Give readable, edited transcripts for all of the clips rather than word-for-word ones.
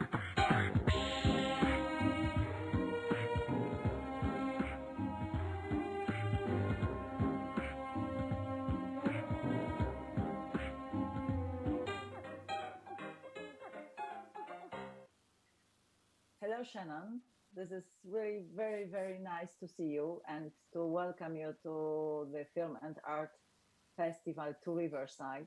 Hello, Shannon. This is really very, very nice to see you and to welcome you to the Film and Art Festival to Riverside.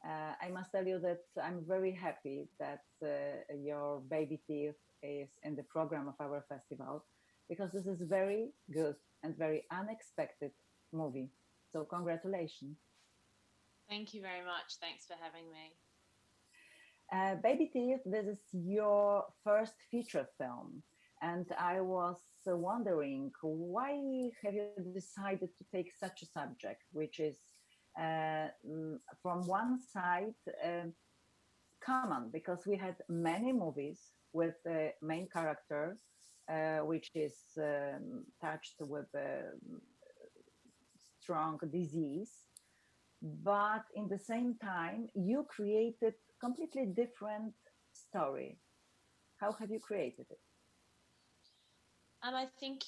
I must tell you that I'm very happy that your Babyteeth is in the program of our festival, because this is very good and very unexpected movie. So congratulations. Thank you very much. Thanks for having me. Babyteeth, this is your first feature film. And I was wondering, why have you decided to take such a subject, which is from one side common, because we had many movies with the main character, which is touched with a strong disease, but in the same time, you created completely different story. How have you created it? I think,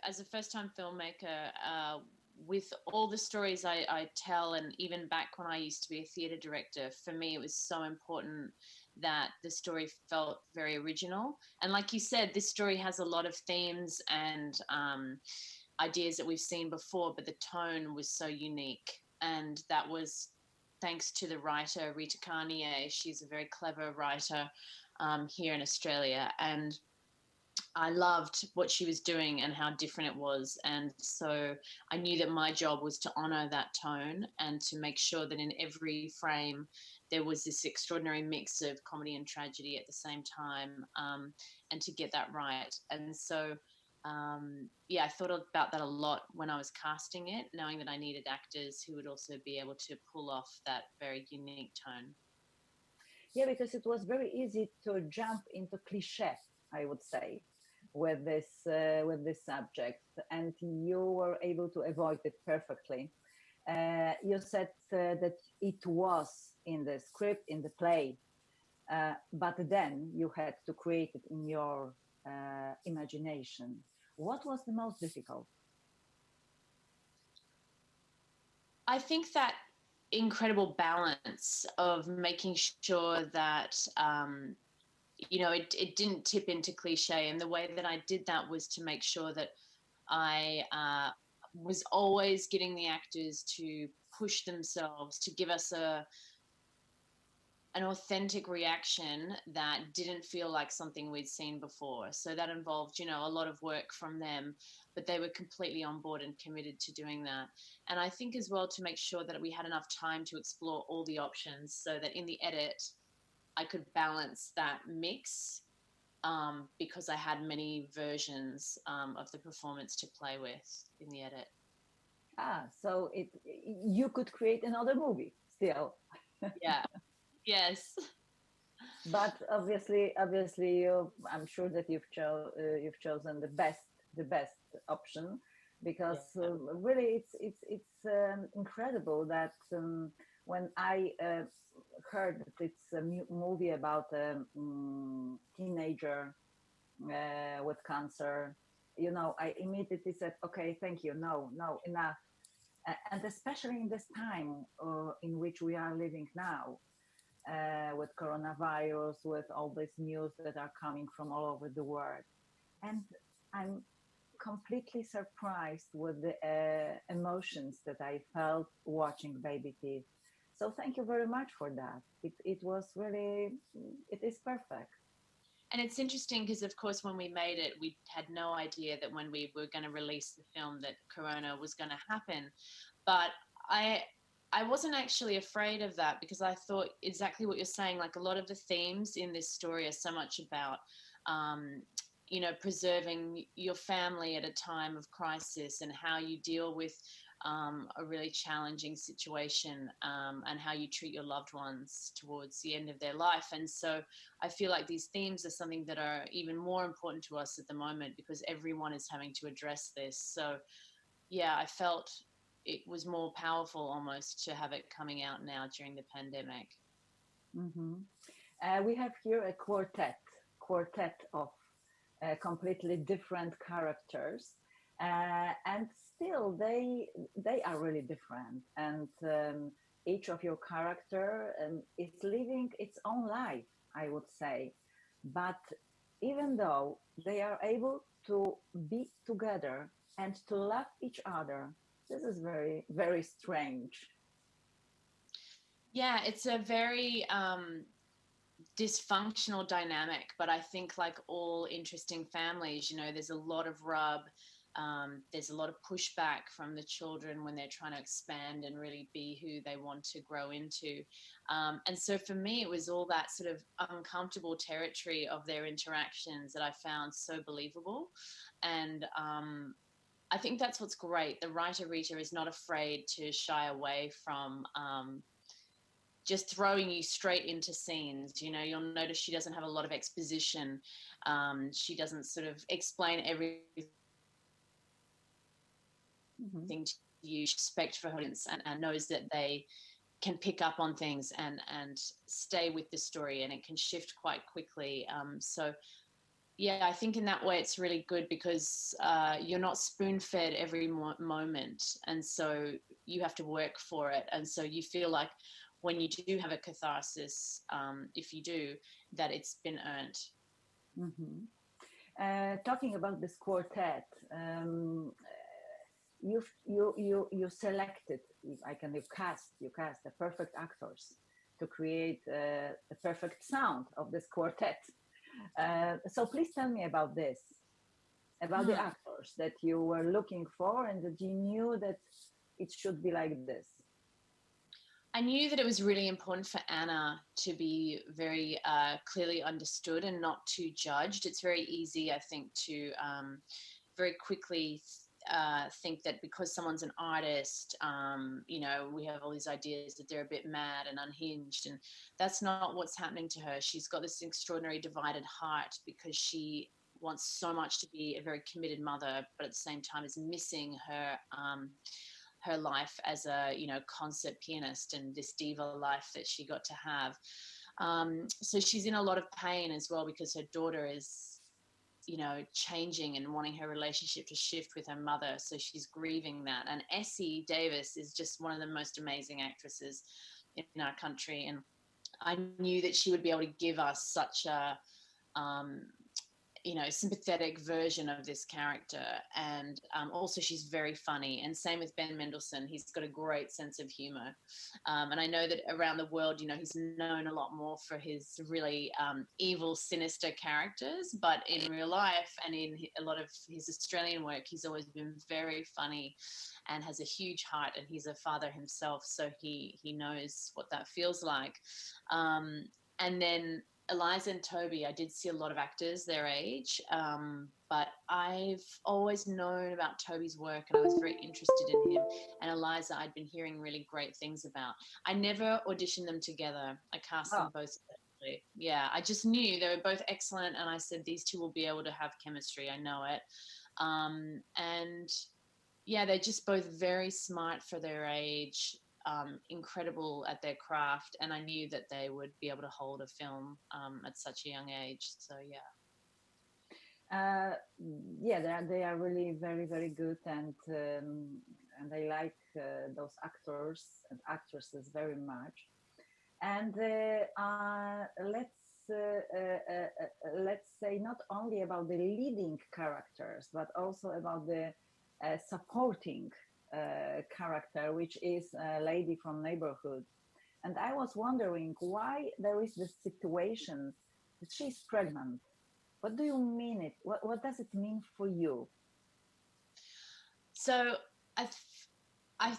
as a first-time filmmaker, with all the stories I tell, and even back when I used to be a theatre director, for me, it was so important that the story felt very original. And like you said, this story has a lot of themes and ideas that we've seen before, but the tone was so unique. And that was thanks to the writer, Rita Carnier. She's a very clever writer here in Australia. And I loved what she was doing and how different it was. And so I knew that my job was to honor that tone and to make sure that in every frame there was this extraordinary mix of comedy and tragedy at the same time, and to get that right. And so, I thought about that a lot when I was casting it, knowing that I needed actors who would also be able to pull off that very unique tone. Yeah, because it was very easy to jump into cliché, I would say, with this subject, and you were able to avoid it perfectly. You said that it was in the script, in the play, but then you had to create it in your imagination. What was the most difficult? I think that incredible balance of making sure that it didn't tip into cliche. And the way that I did that was to make sure that I was always getting the actors to push themselves, to give us an authentic reaction that didn't feel like something we'd seen before. So that involved, a lot of work from them, but they were completely on board and committed to doing that. And I think as well, to make sure that we had enough time to explore all the options, so that in the edit, I could balance that mix, because I had many versions of the performance to play with in the edit. So you could create another movie still. Yeah. Yes. But obviously, I'm sure that you've chosen the best option, because really it's incredible that when I heard that it's a movie about a teenager with cancer, I immediately said, okay, thank you, no, enough. And especially in this time in which we are living now, with coronavirus, with all this news that are coming from all over the world. And I'm completely surprised with the emotions that I felt watching Babyteeth. So thank you very much for that. It was really, it is perfect. And it's interesting because, of course, when we made it, we had no idea that when we were going to release the film that Corona was going to happen. But I wasn't actually afraid of that, because I thought exactly what you're saying. Like, a lot of the themes in this story are so much about, preserving your family at a time of crisis, and how you deal with a really challenging situation, and how you treat your loved ones towards the end of their life. And so I feel like these themes are something that are even more important to us at the moment, because everyone is having to address this. So yeah, I felt it was more powerful almost to have it coming out now during the pandemic. Mm-hmm. We have here a quartet of completely different characters, and still they are really different. And each of your character is living its own life, I would say. But even though they are able to be together and to love each other, this is very, very strange. Yeah, it's a very dysfunctional dynamic, but I think like all interesting families, you know, there's a lot of rub. There's a lot of pushback from the children when they're trying to expand and really be who they want to grow into. And so for me, it was all that sort of uncomfortable territory of their interactions that I found so believable. And I think that's what's great. The writer Rita is not afraid to shy away from just throwing you straight into scenes. You know, you'll notice she doesn't have a lot of exposition. She doesn't sort of explain everything to you. She respects for her audience and knows that they can pick up on things and stay with the story, and it can shift quite quickly. So yeah, I think in that way it's really good because you're not spoon-fed every moment, and so you have to work for it. And so you feel like when you do have a catharsis, if you do, that it's been earned. Talking about this quartet, you selected, you cast the perfect actors to create the perfect sound of this quartet. So please tell me about this, about the actors that you were looking for and that you knew that it should be like this. I knew that it was really important for Anna to be very clearly understood and not too judged. It's very easy, I think, to very quickly think that because someone's an artist, you know, we have all these ideas that they're a bit mad and unhinged, and that's not what's happening to her. She's got this extraordinary divided heart because she wants so much to be a very committed mother, but at the same time is missing her life as a, you know, concert pianist and this diva life that she got to have. So she's in a lot of pain as well because her daughter is, you know, changing and wanting her relationship to shift with her mother. So she's grieving that. And Essie Davis is just one of the most amazing actresses in our country. And I knew that she would be able to give us such a, you know, sympathetic version of this character. And also she's very funny. And same with Ben Mendelsohn. He's got a great sense of humor. And I know that around the world, you know, he's known a lot more for his really evil, sinister characters. But in real life and in a lot of his Australian work, he's always been very funny and has a huge heart. And he's a father himself. So he knows what that feels like. And then Eliza and Toby, I did see a lot of actors their age, but I've always known about Toby's work and I was very interested in him. And Eliza, I'd been hearing really great things about. I never auditioned them together. I cast them both separately. Yeah, I just knew they were both excellent, and I said these two will be able to have chemistry. I know it. And yeah, they're just both very smart for their age. Incredible at their craft, and I knew that they would be able to hold a film at such a young age. So yeah, they are really very, very good, and I like those actors and actresses very much. And let's say not only about the leading characters, but also about the supporting character, which is a lady from neighborhood. And I was wondering why there is this situation that she's pregnant. What do you mean it? What does it mean for you? So I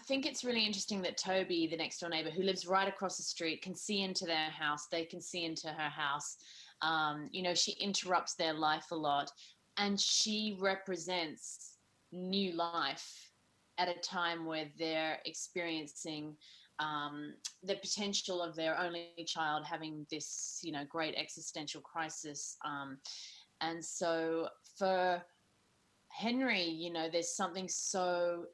think it's really interesting that Toby, the next door neighbor who lives right across the street, can see into their house. They can see into her house. You know, she interrupts their life a lot, and she represents new life at a time where they're experiencing the potential of their only child having this, you know, great existential crisis. And so for Henry, you know, there's something so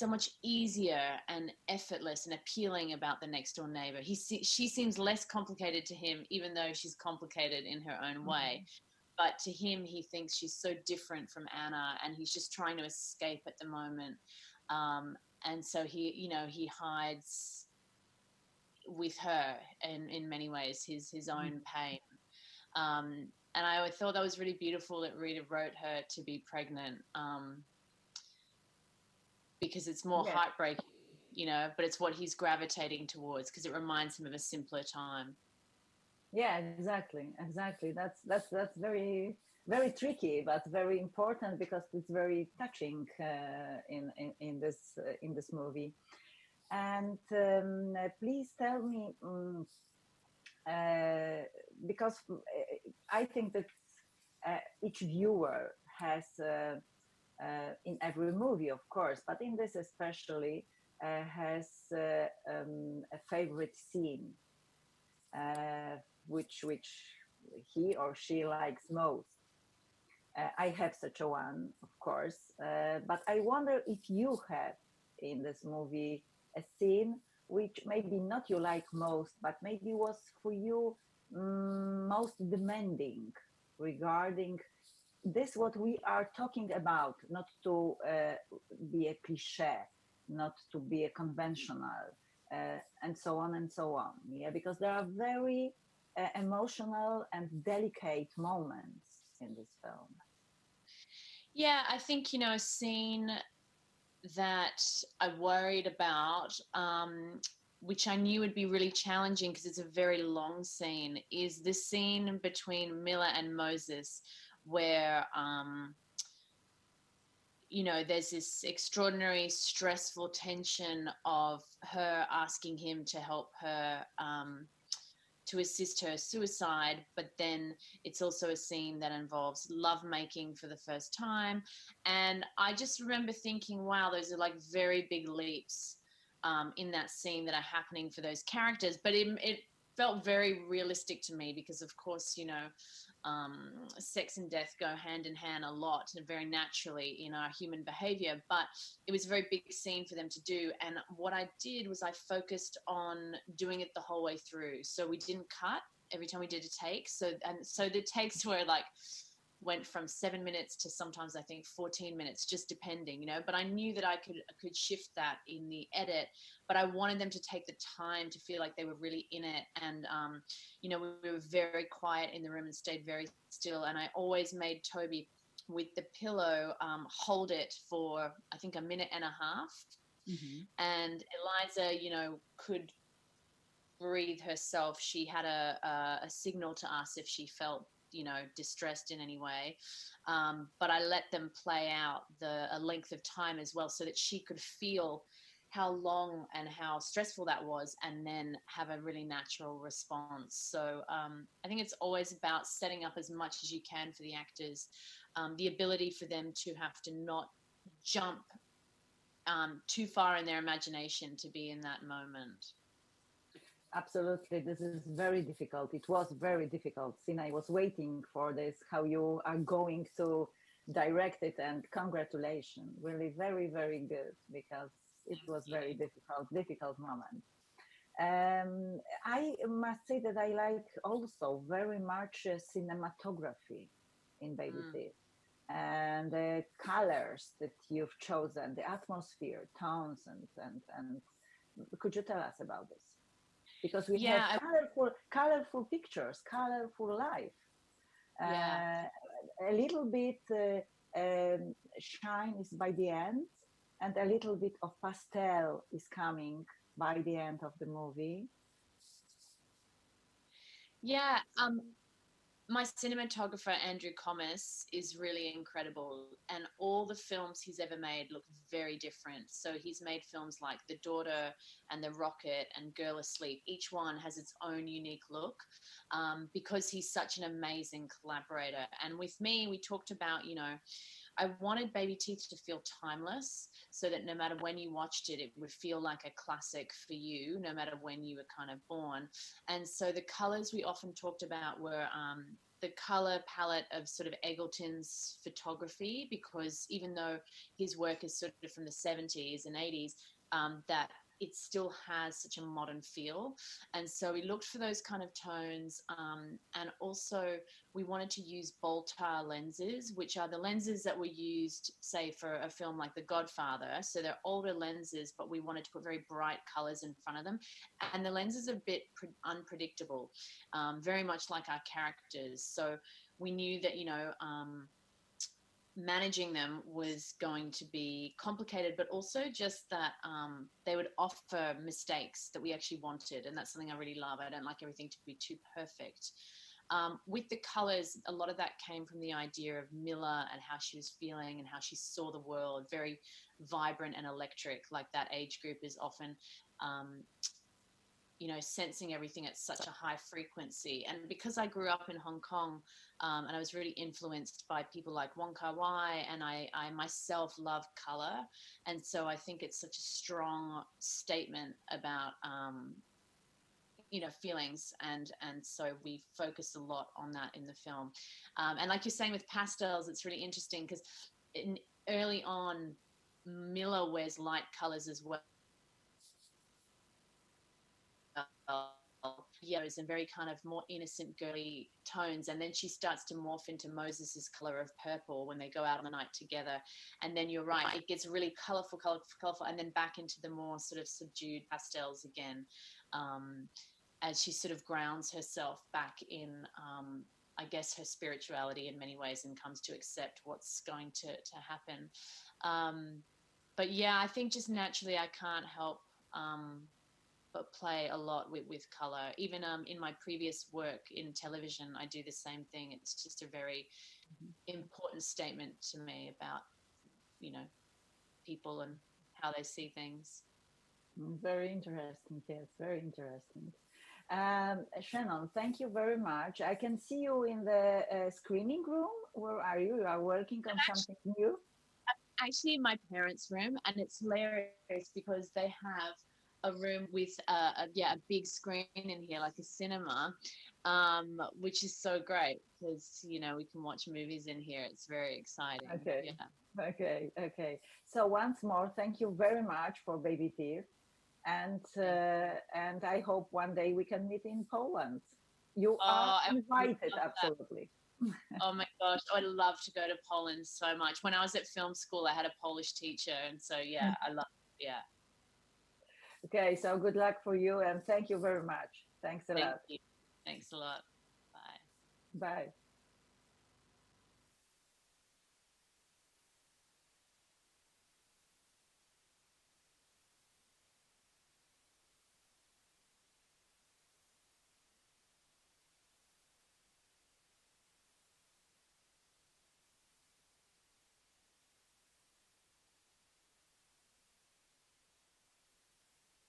so much easier and effortless and appealing about the next door neighbor. She seems less complicated to him, even though she's complicated in her own way. But to him, he thinks she's so different from Anna, and he's just trying to escape at the moment. And so he hides with her in many ways his own pain. And I thought that was really beautiful that Rita wrote her to be pregnant, because it's more heartbreaking, but it's what he's gravitating towards, because it reminds him of a simpler time. Yeah, exactly. That's very, very tricky, but very important, because it's very touching in this movie. And please tell me, because I think that each viewer has, in every movie, of course, but in this especially, has a favorite scene, which he or she likes most. I have such a one, of course, but I wonder if you have in this movie a scene which maybe not you like most, but maybe was for you most demanding regarding this, what we are talking about, not to be a cliche, not to be a conventional, and so on and so on. Yeah, because there are very emotional and delicate moments in this film. Yeah, I think, a scene that I worried about, which I knew would be really challenging because it's a very long scene, is the scene between Miller and Moses, where there's this extraordinary stressful tension of her asking him to help her to assist her suicide, but then it's also a scene that involves lovemaking for the first time. And I just remember thinking, wow, those are like very big leaps in that scene that are happening for those characters. But it felt very realistic to me because, of course, sex and death go hand in hand a lot and very naturally in our human behavior, but it was a very big scene for them to do. And what I did was I focused on doing it the whole way through. So we didn't cut every time we did a take. So the takes were like, went from 7 minutes to sometimes I think 14 minutes, just depending, but I knew that I could shift that in the edit, but I wanted them to take the time to feel like they were really in it. And, we were very quiet in the room and stayed very still. And I always made Toby, with the pillow, hold it for, I think, a minute and a half. Mm-hmm. And Eliza, could breathe herself. She had a signal to us if she felt distressed in any way, but I let them play out a length of time as well, so that she could feel how long and how stressful that was, and then have a really natural response. So I think it's always about setting up as much as you can for the actors, the ability for them to have to not jump too far in their imagination to be in that moment. Absolutely, this is very difficult. It was very difficult. Sina, I was waiting for this, how you are going to direct it, and congratulations. Really very, very good, because it was very difficult moment. I must say that I like also very much cinematography in Babyteeth, and the colors that you've chosen, the atmosphere, tones, and could you tell us about this? Because we have colorful pictures, colorful life. A little bit shine is by the end, and a little bit of pastel is coming by the end of the movie. Yeah, my cinematographer, Andrew Comas, is really incredible, and all the films he's ever made look very different. So he's made films like The Daughter and The Rocket and Girl Asleep. Each one has its own unique look, because he's such an amazing collaborator. And with me, we talked about, I wanted Babyteeth to feel timeless, so that no matter when you watched it, it would feel like a classic for you, no matter when you were kind of born. And so the colors we often talked about were the color palette of sort of Eggleton's photography, because even though his work is sort of from the 70s and 80s, that it still has such a modern feel. And so we looked for those kind of tones. And also we wanted to use Baltar lenses, which are the lenses that were used, say, for a film like The Godfather. So they're older lenses, but we wanted to put very bright colors in front of them. And the lenses are a bit unpredictable, very much like our characters. So we knew that, managing them was going to be complicated, but also just that they would offer mistakes that we actually wanted. And that's something I really love. I don't like everything to be too perfect. With the colors, a lot of that came from the idea of Miller and how she was feeling and how she saw the world, very vibrant and electric, like that age group is often sensing everything at such a high frequency. And because I grew up in Hong Kong, and I was really influenced by people like Wong Kar-wai, and I myself love color. And so I think it's such a strong statement about, feelings. And so we focus a lot on that in the film. And like you're saying with pastels, it's really interesting because early on, Miller wears light colors as well. Yellows and very kind of more innocent girly tones, and then she starts to morph into Moses's color of purple when they go out on the night together. And then you're right, it gets really colorful, and then back into the more sort of subdued pastels again, as she sort of grounds herself back in I guess her spirituality in many ways, and comes to accept what's going to happen. But yeah, I think just naturally I can't help but play a lot with color. Even in my previous work in television, I do the same thing. It's just a very important statement to me about, people and how they see things. Very interesting. Yes, very interesting. Shannon, thank you very much. I can see you in the screening room. Where are you? You are working on something new? Actually, in my parents' room, and it's hilarious because they have a room with a big screen in here, like a cinema, which is so great because we can watch movies in here. It's very exciting. Okay. Yeah. Okay. So once more, thank you very much for Babyteeth, and I hope one day we can meet in Poland. You are invited, absolutely. Oh my gosh, I'd love to go to Poland so much. When I was at film school, I had a Polish teacher, and so I love it. Yeah. Okay, so good luck for you, and thank you very much. Thanks a lot. Thanks a lot. Bye. Bye.